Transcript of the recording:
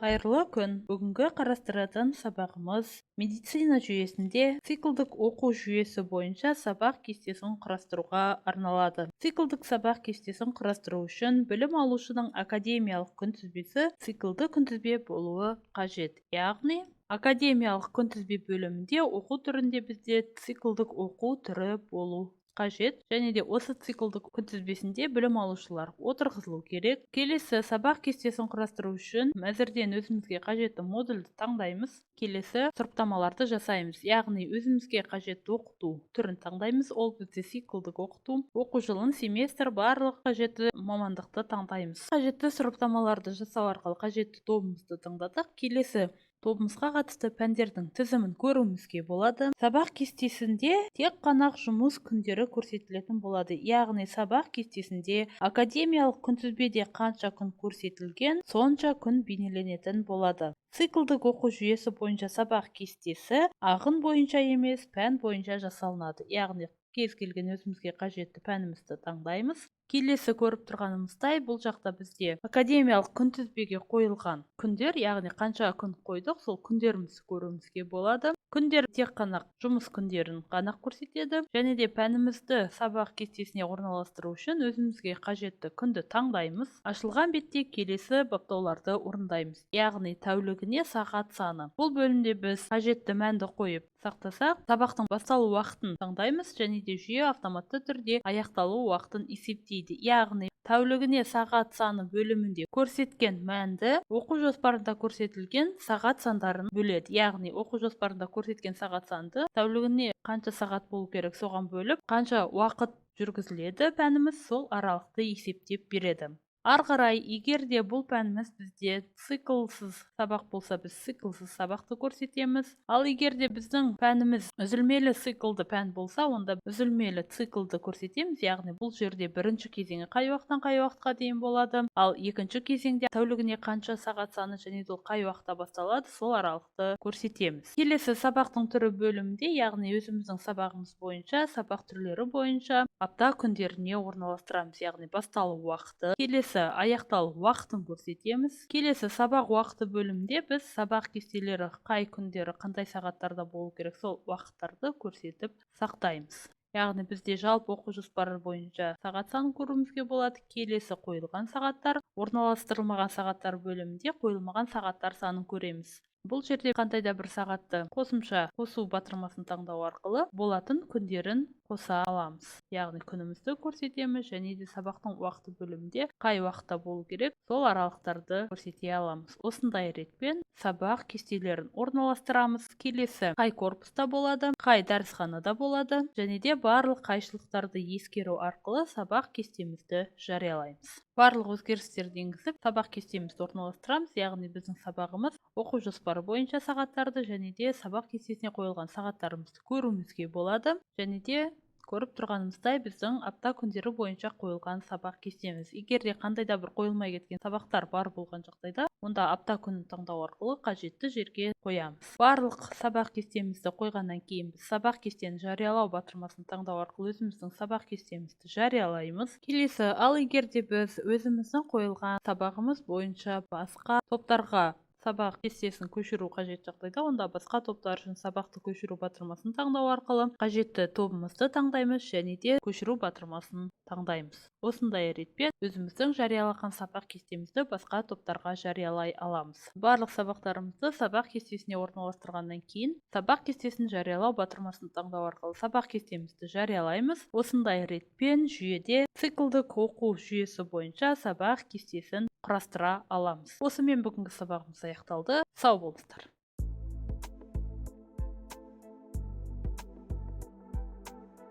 Қайырлы күн! Бүгінгі қарастыратын сабағымыз медицина жүйесінде циклдік оқу жүйесі бойынша сабақ кестесін құрастыруға арналады. Циклдік сабақ кестесін құрастыру үшін білім алушының академиялық күнтізбесі циклді күнтізбе болуы қажет. Яғни, академиялық күнтізбе бөлімінде оқу түрінде бізде циклдік оқу түрі болу қажет, және де осы циклдік күнтізбесінде білім алушылар отырғызылу керек. Келесі сабақ кестесін құрастыру үшін әзірден өзімізге қажетті модульді таңдаймыз. Келесі сұрыптамаларды жасаймыз, яғни өзімізге қажетті оқыту түрін таңдаймыз. Ол бізде циклдік оқыту, оқу жылын, семестр, барлық қажетті мамандықты таңдаймыз. Қажетті сұрыптамаларды жасау арқылы қажетті тобымызды таңдадық. Келесі тобымызға қатысты пәндердің тізімін көруімізге болады. Сабақ кестесінде тек қана жұмыс күндері көрсетілетін болады. Яғни сабақ кестесінде академиялық күнтізбеде қанша күн көрсетілген, сонша күн бейнеленетін болады. Циклдік оқу жүйесі бойынша сабақ кестесі ағын бойынша емес, пән бойынша жасалынады. Яғни кез келген өзімізге қажетті пәнімізді таңдаймыз. Келесі көріп тұрғанымыздай, бұл жақта бізде академиялық күнтізбеге қойылған күндер, яғни қанша күн қойдық, сол күндерімізді көруімізге болады. Күндер тек қана жұмыс күндерін ғана көрсетеді, және де пәнімізді сабақ кестесіне орналастыру үшін өзімізге қажетті күнді таңдаймыз. Ашылған бетте келесі баптауларды орындаймыз, яғни тәулігіне сағат саны. Бұл бөлімде біз қажетті мәнді қойып сақтасақ, сабақтың басталу уақытын таңдаймыз, және де жүйе автоматты түрде аяқталу уақытын есептейді. Яғни тәулігіне сағат саны бөлімінде көрсеткен мәнді оқу жоспарында көрсетілген сағат сандарын бөледі. Яғни оқу жоспарында көрсеткен сағат санды тәулігіне қанша сағат болу керек, соған бөліп, қанша уақыт жүргізіледі пәніміз, сол аралықты есептеп береді. Ары қарай, егер де бұл пәніміз бізде циклсыз сабақ болса, біз циклсыз сабақты көрсетеміз. Ал егер де біздің пәніміз үзілмелі циклды пән болса, онда үзілмелі циклды көрсетеміз. Яғни бұл жерде бірінші кезеңі қай уақыттан қай уақытқа дейін болады, ал екінші кезеңде тәулігіне қанша сағат саны және де қай уақытта басталады, сол аралықты көрсетеміз. Келесі сабақтың түрі бөлімінде, яғни өзіміздің сабағымыз бойынша, сабақ түрлері бойынша апта күндеріне орналастырамыз, яғни басталу уақыты. Келесі аяқталу уақытын көрсетеміз. Келесі сабақ уақыты бөлімінде біз сабақ кестелері қай күндері қандай сағаттарда болу керек, сол уақыттарды көрсетіп сақтаймыз. Яғни бізде жалпы оқу жоспары бойынша сағат санын көруімізге болады. Келесі қойылған сағаттар, орналастырылмаған сағаттар бөлімінде қойылмаған сағаттар санын көреміз. Бұл жерде қандай да бір сағатты қосымша қосу батырмасын таңдау арқылы болатын күндерін қоса аламыз. Яғни күнімізді көрсетеміз, және де сабақтың уақыты бөлімінде қай уақытта болу керек, сол аралықтарды көрсете аламыз. Осындай ретпен сабақ кестелерін орналастырамыз. Келесі қай корпуста болады, қай дәрісханада болады, және де барлық қайшылықтарды ескеру арқылы сабақ кестемізді жариялаймыз. Барлық өзгерістерді енгізіп, сабақ кестемізді орналастырамыз, яғни біздің сабағымыз оқу жоспары бойынша сағаттарды және де сабақ кестесіне қойылған сағаттарымызды көруімізге болады, және де көріп тұрғанымыздай біздің апта күндері бойынша қойылған сабақ кестеміз. Егер де қандай да бір қойылмай кеткен сабақтар бар болған жағдайда, онда апта күнін таңдау арқылы қажетті жерге қоямыз. Барлық сабақ кестемізді қойғаннан кейін біз сабақ кестені жариялау батырмасын таңдау арқылы өзіміздің сабақ кестемізді жариялаймыз. Келесі, ал егер де біз өзіміздің қойылған сабағымыз бойынша басқа топтарға сабақ кестесін көшіру қажет жағдайда, онда басқа топтар үшін сабақты көшіру батырмасын таңдау арқылы қажетті тобымызды таңдаймыз, және де көшіру батырмасын таңдаймыз. Осындай ретпен өзіміздің жариялаған сабақ кестемізді басқа топтарға жариялай аламыз. Барлық сабақтарымызды сабақ кестесіне орналастырғаннан кейін сабақ кестесін жариялау батырмасын таңдау арқылы сабақ кестемізді жариялаймыз. Осындай ретпен жүйеде циклдік оқу жүйесі бойынша сабақ кестесін құрастыра аламыз. Осымен бүгінгі сабағымыз аяқталды. Сау болыңыздар.